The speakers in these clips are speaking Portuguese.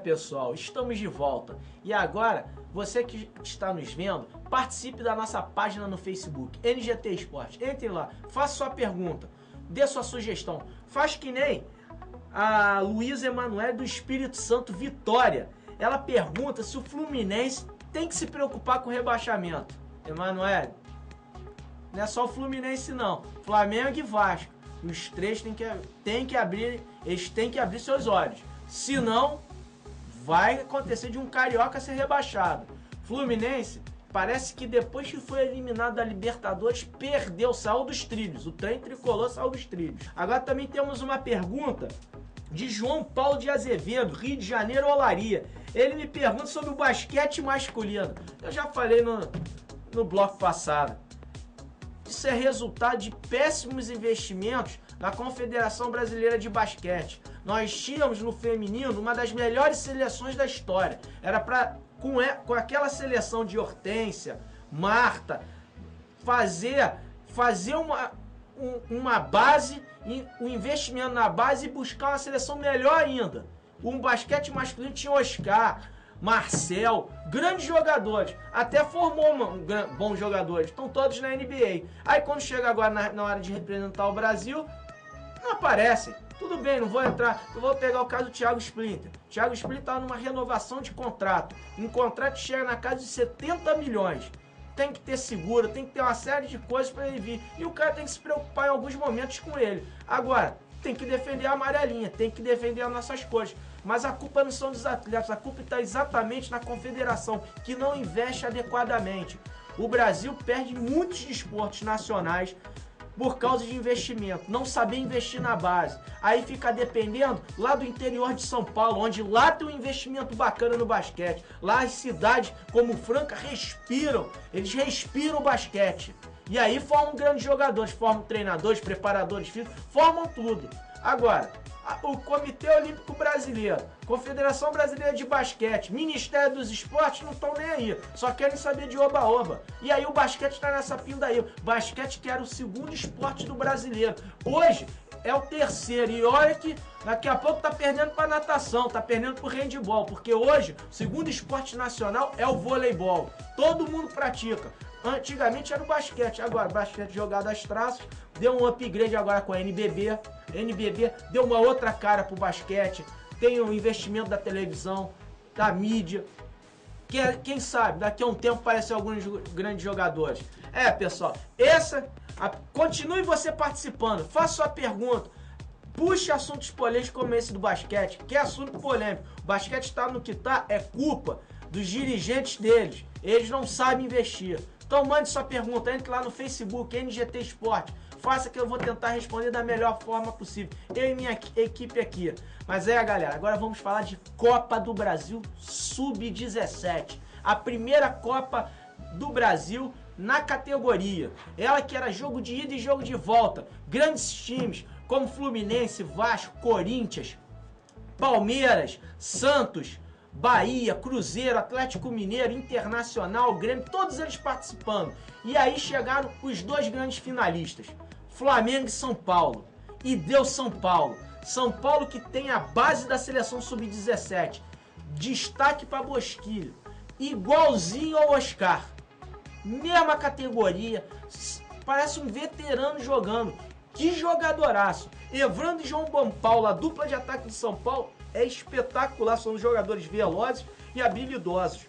pessoal, estamos de volta. E agora, você que está nos vendo, participe da nossa página no Facebook, NGT Esporte. Entre lá, faça sua pergunta, dê sua sugestão. Faz que nem a Luísa Emanuele do Espírito Santo Vitória. Ela pergunta se o Fluminense tem que se preocupar com o rebaixamento. Emanuele, não é só o Fluminense não, Flamengo e Vasco. Os três têm que abrir seus olhos. Senão, vai acontecer de um carioca ser rebaixado. Fluminense, parece que depois que foi eliminado da Libertadores, perdeu, saiu dos trilhos. O trem tricolor saiu dos trilhos. Agora também temos uma pergunta de João Paulo de Azevedo, Rio de Janeiro, Olaria. Ele me pergunta sobre o basquete masculino. Eu já falei no bloco passado. Isso é resultado de péssimos investimentos da Confederação Brasileira de Basquete. Nós tínhamos no feminino uma das melhores seleções da história. Era para, com aquela seleção de Hortência, Marta, fazer uma base, um investimento na base e buscar uma seleção melhor ainda. Um basquete masculino tinha Oscar, Marcel, grandes jogadores, até formou bons jogadores, estão todos na NBA. Aí quando chega agora na hora de representar o Brasil, não aparecem. Tudo bem, não vou entrar, eu vou pegar o caso do Thiago Splitter. Thiago Splitter está numa renovação de contrato, um contrato que chega na casa de 70 milhões. Tem que ter seguro, tem que ter uma série de coisas para ele vir. E o cara tem que se preocupar em alguns momentos com ele. Agora, tem que defender a amarelinha, tem que defender as nossas cores. Mas a culpa não são dos atletas, a culpa está exatamente na confederação, que não investe adequadamente. O Brasil perde muitos desportos nacionais por causa de investimento, não saber investir na base. Aí fica dependendo lá do interior de São Paulo, onde lá tem um investimento bacana no basquete. Lá as cidades como Franca respiram, eles respiram o basquete. E aí formam grandes jogadores, formam treinadores, preparadores físicos, formam tudo. Agora, o Comitê Olímpico Brasileiro, Confederação Brasileira de Basquete, Ministério dos Esportes não estão nem aí, só querem saber de oba-oba. E aí o basquete está nessa pindaíba. Basquete que era o segundo esporte do brasileiro. Hoje é o terceiro, e olha que daqui a pouco tá perdendo para natação, tá perdendo para o handebol, porque hoje o segundo esporte nacional é o voleibol. Todo mundo pratica. Antigamente era o basquete, agora basquete jogado às traças, deu um upgrade agora com a NBB. NBB deu uma outra cara pro basquete, tem o investimento da televisão, da mídia. Quem sabe, daqui a um tempo aparecer alguns grandes jogadores. Pessoal, continue você participando, faça sua pergunta. Puxe assuntos polêmicos como esse do basquete, que é assunto polêmico. O basquete está no que está, é culpa dos dirigentes deles. Eles não sabem investir. Então mande sua pergunta, entre lá no Facebook, NGT Esporte. Faça que eu vou tentar responder da melhor forma possível. Eu e minha equipe aqui. Mas galera, agora vamos falar de Copa do Brasil Sub-17. A primeira Copa do Brasil na categoria. Ela que era jogo de ida e jogo de volta. Grandes times como Fluminense, Vasco, Corinthians, Palmeiras, Santos, Bahia, Cruzeiro, Atlético Mineiro, Internacional, Grêmio, todos eles participando. E aí chegaram os dois grandes finalistas, Flamengo e São Paulo. E deu São Paulo. São Paulo que tem a base da seleção sub-17. Destaque para Bosquilho. Igualzinho ao Oscar. Mesma categoria. Parece um veterano jogando. Que jogadoraço. Evandro e João Paulo, a dupla de ataque de São Paulo, é espetacular. São jogadores velozes e habilidosos.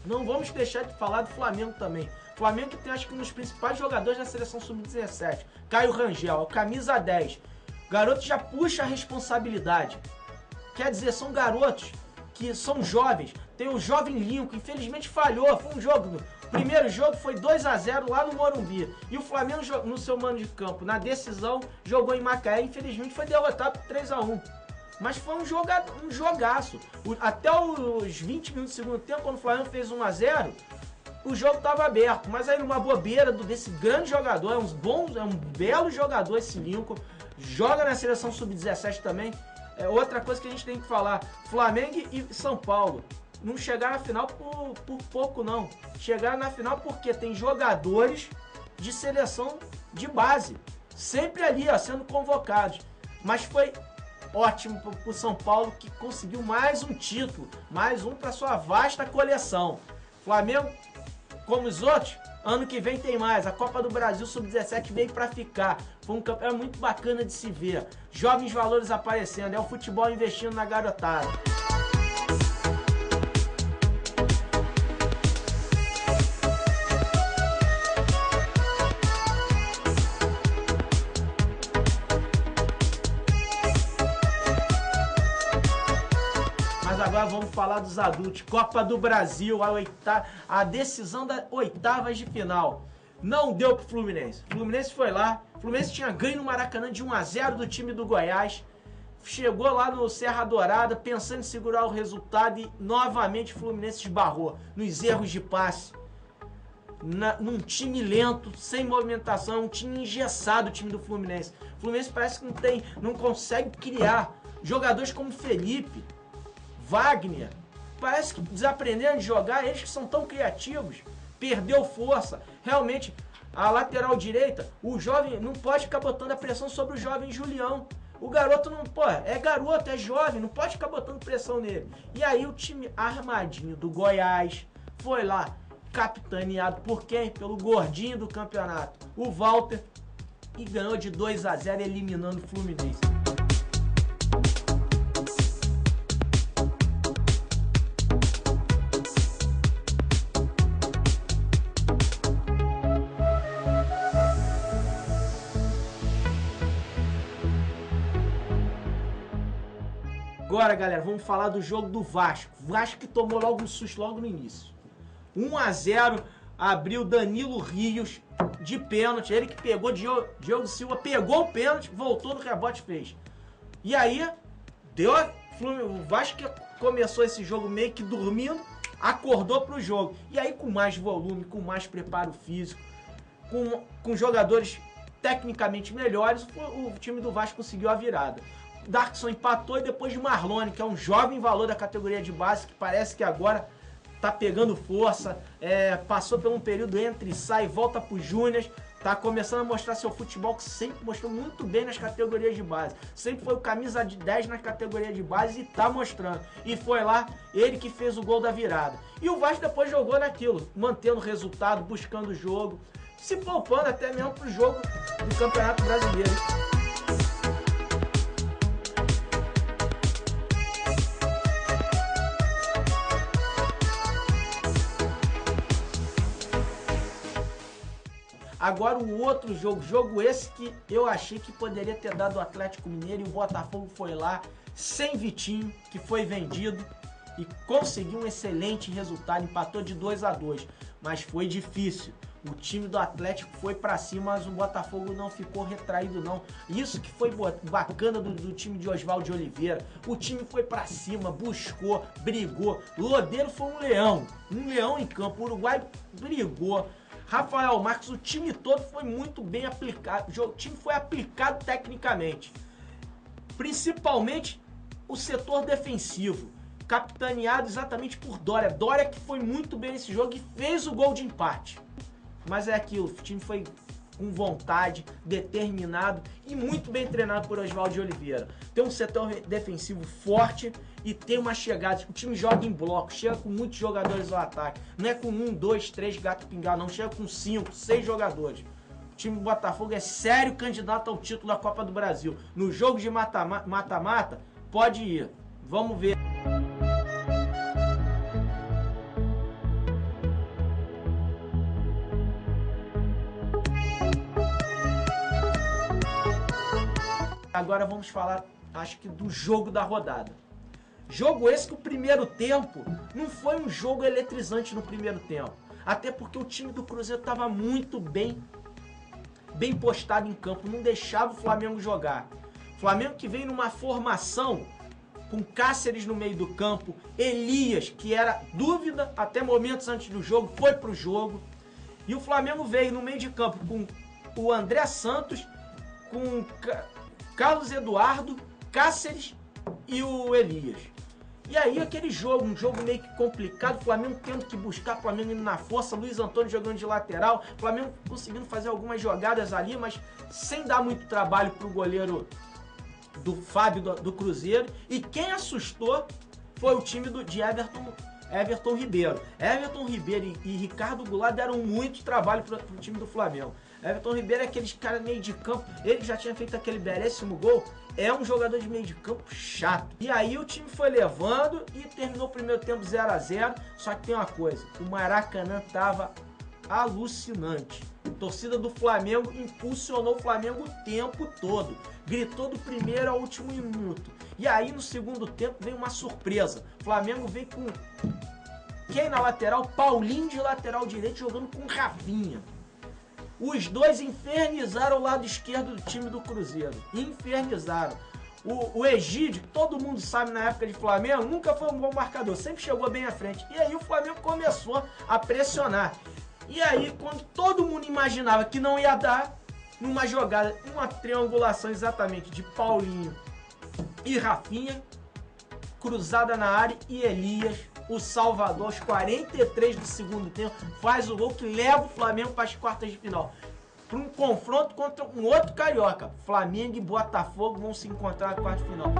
Não vamos deixar de falar do Flamengo também. Flamengo que tem, acho que, um dos principais jogadores da seleção sub-17. Caio Rangel, camisa 10. Garoto já puxa a responsabilidade. Quer dizer, são garotos que são jovens. Tem o jovem Lincoln, infelizmente falhou. Foi um jogo. O primeiro jogo foi 2-0 lá no Morumbi. E o Flamengo, no seu mando de campo, na decisão, jogou em Macaé. Infelizmente foi derrotado por 3-1. Mas foi um jogaço. Até os 20 minutos do segundo tempo, quando o Flamengo fez 1-0, o jogo estava aberto. Mas aí numa bobeira desse grande jogador, é um belo jogador esse Lincoln, joga na seleção sub-17 também. É outra coisa que a gente tem que falar, Flamengo e São Paulo não chegaram na final por pouco não. Chegaram na final porque tem jogadores de seleção de base, sempre ali, sendo convocados. Mas foi ótimo para o São Paulo, que conseguiu mais um título, mais um para sua vasta coleção. Flamengo, como os outros, ano que vem tem mais. A Copa do Brasil Sub-17 veio para ficar. Foi um campeonato muito bacana de se ver. Jovens valores aparecendo, é o futebol investindo na garotada. Agora vamos falar dos adultos. Copa do Brasil, a decisão das oitavas de final. Não deu pro Fluminense. O Fluminense foi lá. O Fluminense tinha ganho no Maracanã de 1-0 do time do Goiás. Chegou lá no Serra Dourada pensando em segurar o resultado e novamente o Fluminense esbarrou nos erros de passe. Num time lento, sem movimentação, um time engessado, o time do Fluminense. O Fluminense parece que não consegue criar. Jogadores como Felipe, Wagner, parece que desaprenderam de jogar, eles que são tão criativos, perdeu força. Realmente, a lateral direita, o jovem não pode ficar botando a pressão sobre o jovem Julião. O garoto não, é garoto, é jovem, não pode ficar botando pressão nele. E aí o time armadinho do Goiás foi lá, capitaneado por quem? Pelo gordinho do campeonato, o Walter, e ganhou de 2-0, eliminando o Fluminense. Agora, galera, vamos falar do jogo do Vasco. Vasco que tomou logo um susto logo no início. 1-0, abriu Danilo Rios de pênalti. Ele que pegou, Diogo Silva pegou o pênalti, voltou no rebote e fez. E aí, o Vasco que começou esse jogo meio que dormindo, acordou pro jogo. E aí, com mais volume, com mais preparo físico, com jogadores tecnicamente melhores, o time do Vasco conseguiu a virada. Darkson empatou e depois de Marlone, que é um jovem valor da categoria de base, que parece que agora tá pegando força, passou por um período entre sai e volta pro Júnior, tá começando a mostrar seu futebol, que sempre mostrou muito bem nas categorias de base. Sempre foi o camisa de 10 nas categorias de base e tá mostrando. E foi lá, ele que fez o gol da virada. E o Vasco depois jogou naquilo, mantendo o resultado, buscando o jogo, se poupando até mesmo pro jogo do Campeonato Brasileiro. Agora o outro jogo esse que eu achei que poderia ter dado o Atlético Mineiro, e o Botafogo foi lá sem Vitinho, que foi vendido, e conseguiu um excelente resultado, empatou de 2-2, mas foi difícil. O time do Atlético foi pra cima, mas o Botafogo não ficou retraído não. Isso que foi bacana do time de Oswaldo de Oliveira. O time foi pra cima, buscou, brigou. Lodeiro foi um leão em campo. O Uruguai brigou. Rafael Marques, o time todo foi muito bem aplicado. O time foi aplicado tecnicamente. Principalmente o setor defensivo, capitaneado exatamente por Dória. Dória que foi muito bem nesse jogo e fez o gol de empate. Mas é aquilo, o time foi com vontade, determinado e muito bem treinado por Oswaldo de Oliveira. Tem um setor defensivo forte e tem uma chegada. O time joga em bloco, chega com muitos jogadores ao ataque. Não é com 1, 2, 3 gato pingado, não. Chega com 5, 6 jogadores. O time do Botafogo é sério candidato ao título da Copa do Brasil. No jogo de mata-mata, pode ir. Vamos ver. Agora vamos falar, acho que do jogo da rodada. Jogo esse que o primeiro tempo não foi um jogo eletrizante no primeiro tempo. Até porque o time do Cruzeiro estava muito bem postado em campo, não deixava o Flamengo jogar. Flamengo que vem numa formação com Cáceres no meio do campo, Elias, que era dúvida até momentos antes do jogo, foi pro jogo. E o Flamengo veio no meio de campo com o André Santos, com Carlos Eduardo, Cáceres e o Elias. E aí aquele jogo, um jogo meio que complicado, o Flamengo tendo que buscar, o Flamengo indo na força, Luiz Antônio jogando de lateral, o Flamengo conseguindo fazer algumas jogadas ali, mas sem dar muito trabalho pro goleiro do Fábio do Cruzeiro. E quem assustou foi o time de Everton Ribeiro. Everton Ribeiro e Ricardo Goulart deram muito trabalho para o time do Flamengo. Everton Ribeiro é aqueles caras meio de campo, ele já tinha feito aquele belíssimo gol, é um jogador de meio de campo chato. E aí o time foi levando e terminou o primeiro tempo 0 a 0. Só que tem uma coisa, o Maracanã tava alucinante. A torcida do Flamengo impulsionou o Flamengo o tempo todo, gritou do primeiro ao último minuto. E aí no segundo tempo veio uma surpresa, o Flamengo veio com quem na lateral? Paulinho de lateral direito jogando com Rafinha. Os dois infernizaram o lado esquerdo do time do Cruzeiro. Infernizaram. O Egídio, que todo mundo sabe na época de Flamengo, nunca foi um bom marcador. Sempre chegou bem à frente. E aí o Flamengo começou a pressionar. E aí, quando todo mundo imaginava que não ia dar, numa jogada, uma triangulação exatamente de Paulinho e Rafinha, cruzada na área e Elias, o Salvador, aos 43 do segundo tempo, faz o gol que leva o Flamengo para as quartas de final. Para um confronto contra um outro carioca. Flamengo e Botafogo vão se encontrar na quarta de final.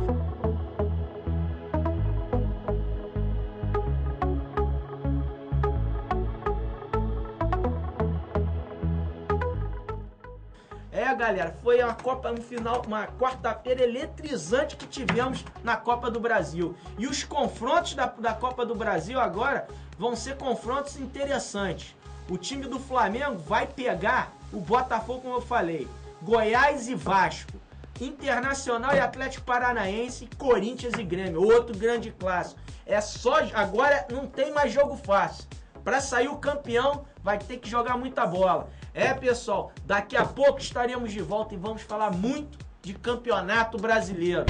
Galera, foi uma Copa no final, uma quarta-feira eletrizante que tivemos na Copa do Brasil. E os confrontos da Copa do Brasil agora vão ser confrontos interessantes. O time do Flamengo vai pegar o Botafogo, como eu falei, Goiás e Vasco, Internacional e Atlético Paranaense, Corinthians e Grêmio, outro grande clássico. É só agora, não tem mais jogo fácil. Para sair o campeão, vai ter que jogar muita bola. Pessoal, daqui a pouco estaremos de volta e vamos falar muito de campeonato brasileiro.